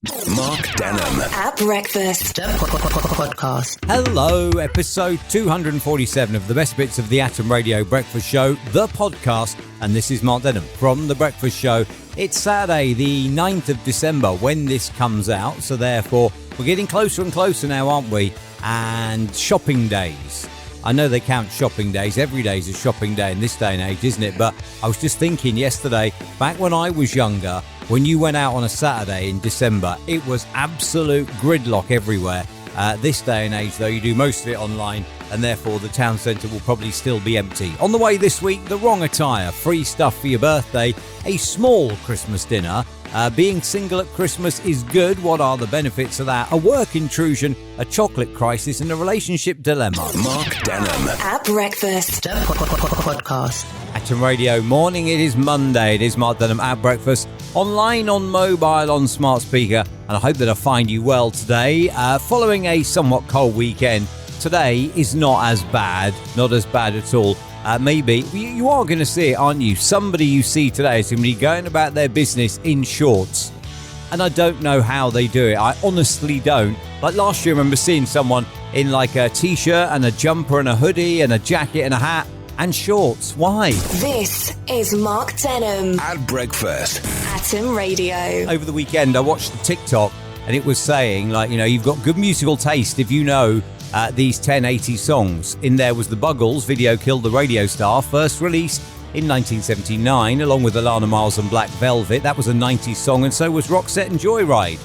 Mark Denholm at breakfast podcast. Hello, episode 247 of the best bits of the Atom Radio Breakfast Show, the podcast, and this is Mark Denholm from the Breakfast Show. It's Saturday, the 9th of December when this comes out, so therefore we're getting closer and closer now, aren't we? And shopping days. I know they count shopping days. Every day is a shopping day in this day and age, isn't it? But I was just thinking yesterday, back when I was younger, when you went out on a Saturday in December, it was absolute gridlock everywhere. This day and age, though, you do most of it online, and therefore the town centre will probably still be empty. On the way this week, the wrong attire, free stuff for your birthday, a small Christmas dinner, being single at Christmas is good. What are the benefits of that? A work intrusion, a chocolate crisis, and a relationship dilemma. Mark Denholm at breakfast podcast. Atom Radio morning. It is Monday. It is Mark Denholm at breakfast. Online, on mobile, on smart speaker, and I hope that I find you well today. Following a somewhat cold weekend, today is not as bad at all. Maybe you are going to see it, aren't you? Somebody you see today is going to be going about their business in shorts, and I don't know how they do it. I honestly don't. Like last year, I remember seeing someone in like a t-shirt and a jumper and a hoodie and a jacket and a hat and shorts. Why? This is Mark Denholm at breakfast. Atom Radio. Over the weekend, I watched the TikTok, and it was saying, like, you know, you've got good musical taste if you know these 1080 songs. In there was the Buggles' Video Killed the Radio Star, first released in 1979, along with Alana Miles and Black Velvet. That was a 90s song, and so was Roxette and Joyride.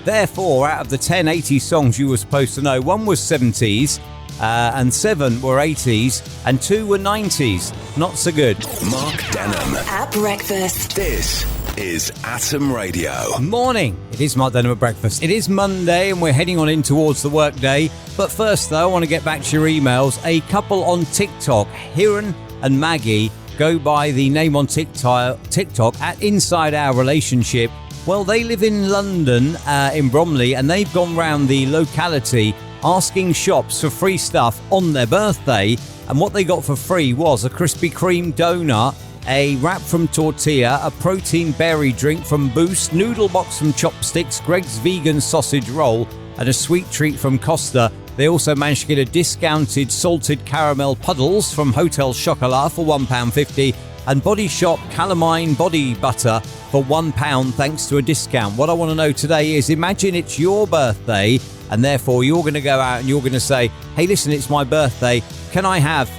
Therefore, out of the 1080 songs you were supposed to know, one was 70s, and 7 were 80s, and 2 were 90s. Not so good. Mark Denholm at breakfast. This is Atom Radio. Morning. It is Mark Denholm at breakfast. It is Monday, and we're heading on in towards the work day. But first, though, I want to get back to your emails. A couple on TikTok, Hiran and Maggie, go by the name on TikTok at Inside Our Relationship. Well, they live in London, in Bromley, and they've gone round the locality asking shops for free stuff on their birthday, and what they got for free was a Krispy Kreme donut, a wrap from Tortilla, a protein berry drink from Boost, noodle box from Chopsticks, Greg's vegan sausage roll, and a sweet treat from Costa. They also managed to get a discounted salted caramel puddles from Hotel Chocolat for £1.50 and Body Shop calamine body butter for £1 thanks to a discount. What I want to know today is, imagine it's your birthday, and therefore you're going to go out and you're going to say, hey, listen, it's my birthday. Can I have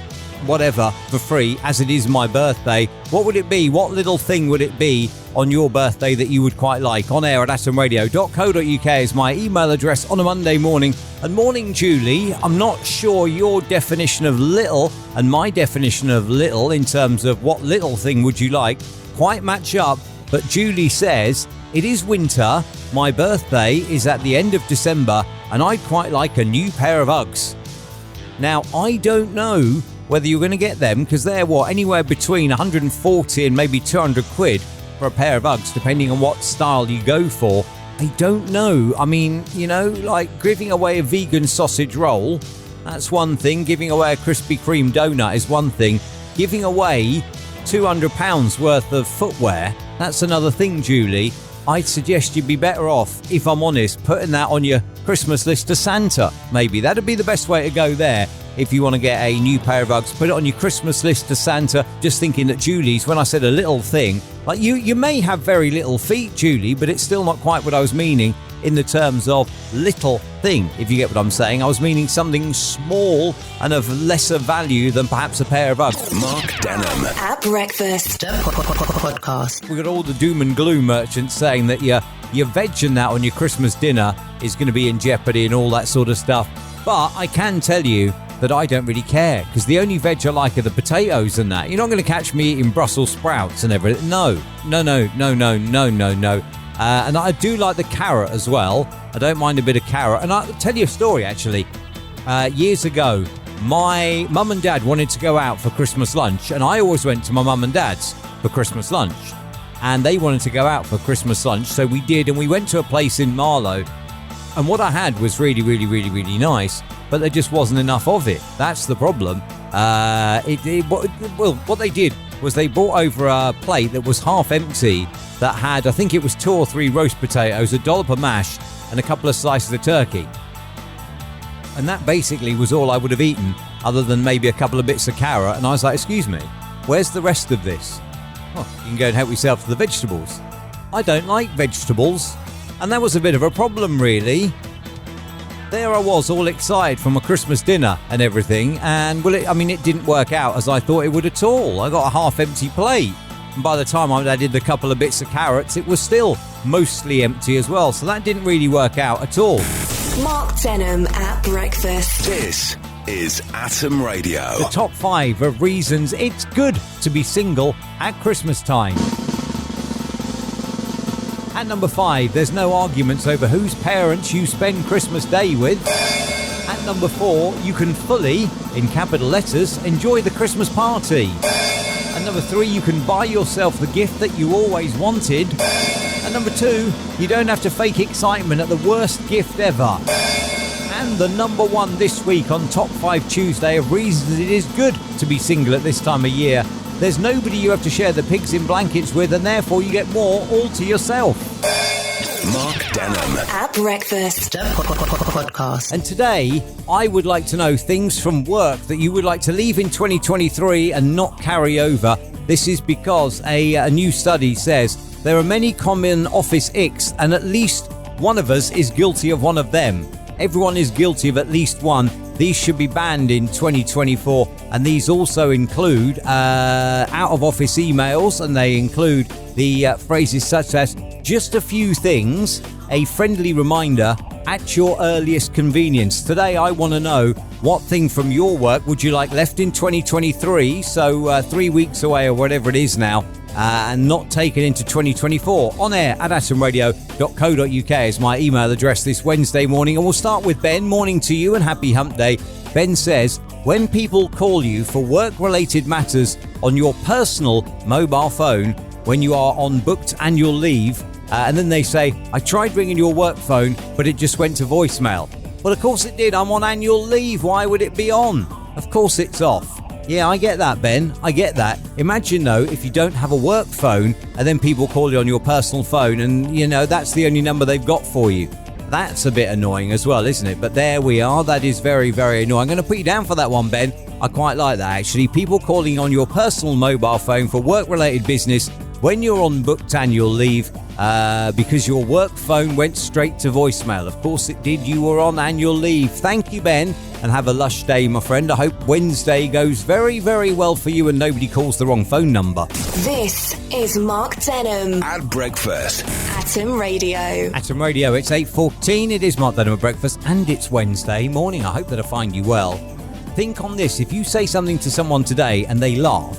whatever for free as it is my birthday? What would it be? What little thing would it be on your birthday that you would quite like? On air at atomradio.co.uk is my email address on a Monday morning. And morning, Julie, I'm not sure your definition of little and my definition of little in terms of what little thing would you like quite match up. But Julie says, it is winter, my birthday is at the end of December, and I'd quite like a new pair of Uggs. Now, I don't know whether you're going to get them, because they're anywhere between 140 and maybe 200 quid for a pair of Uggs, depending on what style you go for. I don't know. I mean, you know, like giving away a vegan sausage roll, that's one thing. Giving away a Krispy Kreme donut is one thing. Giving away £200 worth of footwear, that's another thing, Julie. I'd suggest you'd be better off, if I'm honest, putting that on your Christmas list to Santa. Maybe that'd be the best way to go there. If you want to get a new pair of Uggs, put it on your Christmas list to Santa. Just thinking that Julie's, when I said a little thing, like you may have very little feet, Julie, but it's still not quite what I was meaning in the terms of little thing, if you get what I'm saying. I was meaning something small and of lesser value than perhaps a pair of Uggs. Mark Denholm at breakfast podcast. We've got all the doom and gloom merchants saying that your veg and that on your Christmas dinner is going to be in jeopardy and all that sort of stuff. But I can tell you that I don't really care, because the only veg I like are the potatoes and that. You're not going to catch me eating Brussels sprouts and everything. No. And I do like the carrot as well. I don't mind a bit of carrot. And I'll tell you a story, actually. Years ago, my mum and dad wanted to go out for Christmas lunch, and I always went to my mum and dad's for Christmas lunch. And they wanted to go out for Christmas lunch, so we did, and we went to a place in Marlow. And what I had was really, really, really, really nice, but there just wasn't enough of it. That's the problem. What they did was they brought over a plate that was half empty that had, I think it was 2 or 3 roast potatoes, a dollop of mash, and a couple of slices of turkey. And that basically was all I would have eaten, other than maybe a couple of bits of carrot. And I was like, excuse me, where's the rest of this? Oh, you can go and help yourself to the vegetables. I don't like vegetables. And that was a bit of a problem, really. There I was, all excited from a Christmas dinner and everything. And, well, it didn't work out as I thought it would at all. I got a half-empty plate. And by the time I added a couple of bits of carrots, it was still mostly empty as well. So that didn't really work out at all. Mark Denholm at breakfast. This is Atom Radio. The top 5 of reasons it's good to be single at Christmas time. At number 5, there's no arguments over whose parents you spend Christmas Day with. At number 4, you can fully, in capital letters, enjoy the Christmas party. At number 3, you can buy yourself the gift that you always wanted. At number 2, you don't have to fake excitement at the worst gift ever. And the number 1 this week on Top 5 Tuesday of reasons it is good to be single at this time of year. There's nobody you have to share the pigs in blankets with, and therefore you get more all to yourself. Mark Denholm at breakfast podcast. And today, I would like to know things from work that you would like to leave in 2023 and not carry over. This is because a new study says there are many common office icks, and at least one of us is guilty of one of them. Everyone is guilty of at least one. These should be banned in 2024, and these also include out-of-office emails, and they include the phrases such as just a few things, a friendly reminder, at your earliest convenience. Today I want to know what thing from your work would you like left in 2023, so 3 weeks away or whatever it is now, and not taken into 2024. On air at atomradio.co.uk is my email address this Wednesday morning, and we'll start with Ben. Morning to you and happy hump day. Ben says, when people call you for work-related matters on your personal mobile phone when you are on booked annual leave, and then they say, I tried ringing your work phone, but it just went to voicemail. Well, of course it did. I'm on annual leave. Why would it be on? Of course it's off. Yeah, I get that, Ben. I get that. Imagine, though, if you don't have a work phone and then people call you on your personal phone and, that's the only number they've got for you. That's a bit annoying as well, isn't it? But there we are. That is very, very annoying. I'm going to put you down for that one, Ben. I quite like that, actually. People calling on your personal mobile phone for work-related business when you're on booked annual leave because your work phone went straight to voicemail. Of course it did. You were on annual leave. Thank you, Ben, and have a lush day, my friend. I hope Wednesday goes very, very well for you and nobody calls the wrong phone number. This is Mark Denholm at breakfast. Atom Radio. Atom Radio, it's 8:14. It is Mark Denholm at breakfast, and it's Wednesday morning. I hope that I find you well. Think on this. If you say something to someone today and they laugh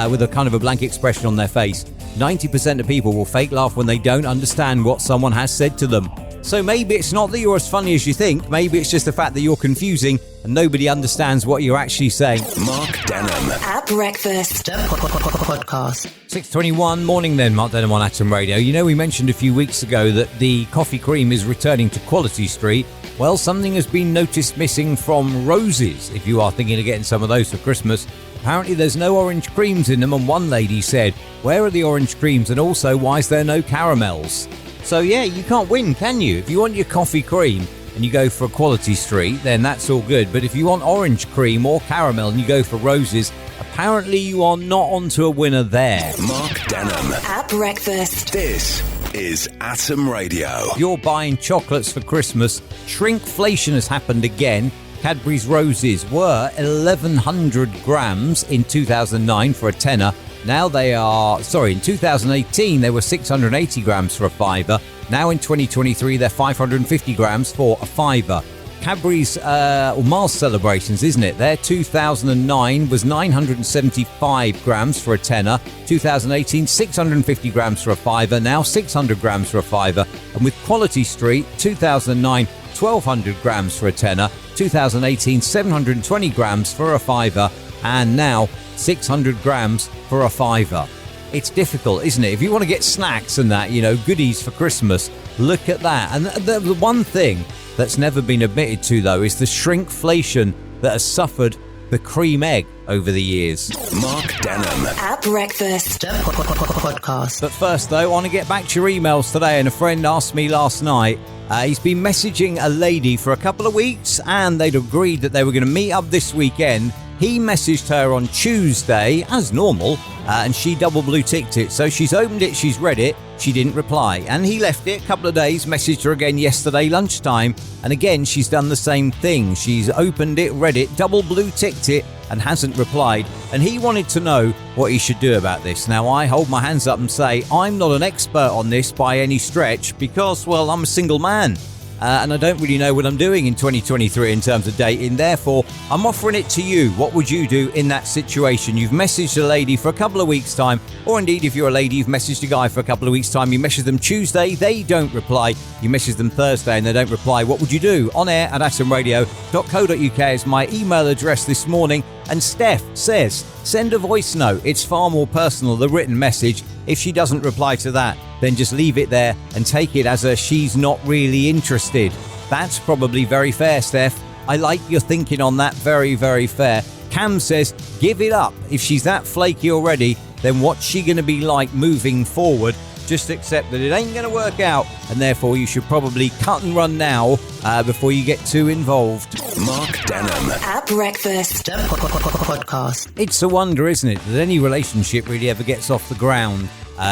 with a kind of a blank expression on their face, 90% of people will fake laugh when they don't understand what someone has said to them. So maybe it's not that you're as funny as you think. Maybe it's just the fact that you're confusing and nobody understands what you're actually saying. Mark Denholm at breakfast podcast. 6:21 morning then, Mark Denholm on Atom Radio. We mentioned a few weeks ago that the coffee cream is returning to Quality Street. Well, something has been noticed missing from roses. If you are thinking of getting some of those for Christmas, apparently there's no orange creams in them, and one lady said, where are the orange creams, and also why is there no caramels? So yeah, you can't win, can you? If you want your coffee cream and you go for Quality Street, then that's all good. But if you want orange cream or caramel and you go for roses, apparently you are not onto a winner there. Mark Denholm at breakfast. This is Atom Radio. If you're buying chocolates for Christmas, shrinkflation has happened again. Cadbury's Roses were 1,100 grams in 2009 for a tenner. Now in 2018 they were 680 grams for a fiver. Now in 2023 they're 550 grams for a fiver. Cadbury's Mars celebrations, isn't it? Their 2009 was 975 grams for a tenner. 2018 650 grams for a fiver. Now 600 grams for a fiver. And with Quality Street, 2009 1,200 grams for a tenner. 2018 720 grams for a fiver. And now 600 grams for a fiver. It's difficult, isn't it? If you want to get snacks and that, goodies for Christmas, look at that. And the one thing that's never been admitted to, though, is the shrinkflation that has suffered the cream egg over the years. Mark Denholm. At breakfast. Podcast. But first, though, I want to get back to your emails today. And a friend asked me last night, he's been messaging a lady for a couple of weeks and they'd agreed that they were going to meet up this weekend. He messaged her on Tuesday, as normal, and she double blue ticked it. So she's opened it, she's read it, she didn't reply. And he left it a couple of days, messaged her again yesterday lunchtime, and again she's done the same thing. She's opened it, read it, double blue ticked it, and hasn't replied. And he wanted to know what he should do about this. Now, I hold my hands up and say I'm not an expert on this by any stretch because, well, I'm a single man. And I don't really know what I'm doing in 2023 in terms of dating. Therefore, I'm offering it to you. What would you do in that situation? You've messaged a lady for a couple of weeks' time, or indeed, if you're a lady, you've messaged a guy for a couple of weeks' time. You message them Tuesday, they don't reply. You message them Thursday and they don't reply. What would you do? On air at atomradio.co.uk is my email address this morning. And Steph says, send a voice note. It's far more personal, the written message. If she doesn't reply to that, then just leave it there and take it as a she's not really interested. That's probably very fair, Steph. I like your thinking on that. Very, very fair. Cam says, give it up. If she's that flaky already, then what's she going to be like moving forward? Just accept that it ain't going to work out, and therefore you should probably cut and run now before you get too involved. Mark Denholm. At breakfast. Podcast. It's a wonder, isn't it, that any relationship really ever gets off the ground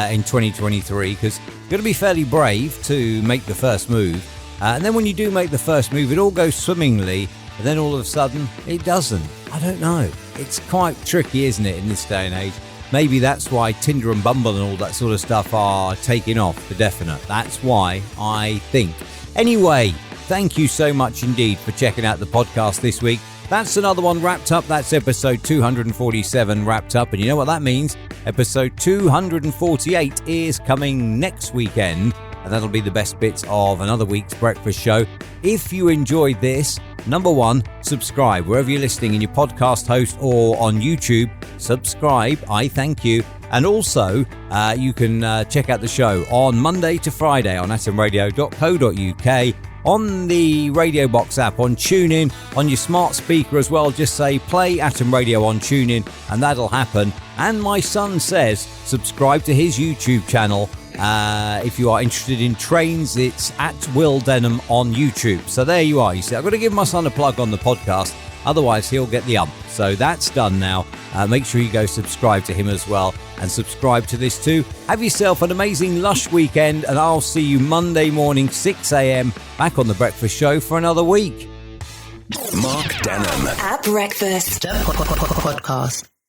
in 2023, because you've got to be fairly brave to make the first move. And then when you do make the first move, it all goes swimmingly, and then all of a sudden, it doesn't. I don't know. It's quite tricky, isn't it, in this day and age? Maybe that's why Tinder and Bumble and all that sort of stuff are taking off for definite. That's why I think. Anyway, thank you so much indeed for checking out the podcast this week. That's another one wrapped up. That's episode 247 wrapped up. And you know what that means? Episode 248 is coming next weekend. And that'll be the best bits of another week's breakfast show. If you enjoyed this, number one, subscribe wherever you're listening in your podcast host or on YouTube. Subscribe, I thank you. And also, you can check out the show on Monday to Friday on atomradio.co.uk, on the Radio Box app, on TuneIn, on your smart speaker as well. Just say play Atom Radio on TuneIn and that'll happen. And my son says subscribe to his YouTube channel. If you are interested in trains, it's at Will Denholm on YouTube. So there you are. You see, I've got to give my son a plug on the podcast. Otherwise, he'll get the ump. So that's done now. Make sure you go subscribe to him as well and subscribe to this too. Have yourself an amazing, lush weekend, and I'll see you Monday morning, 6 a.m. back on The Breakfast Show for another week. Mark Denholm. At breakfast. Podcast.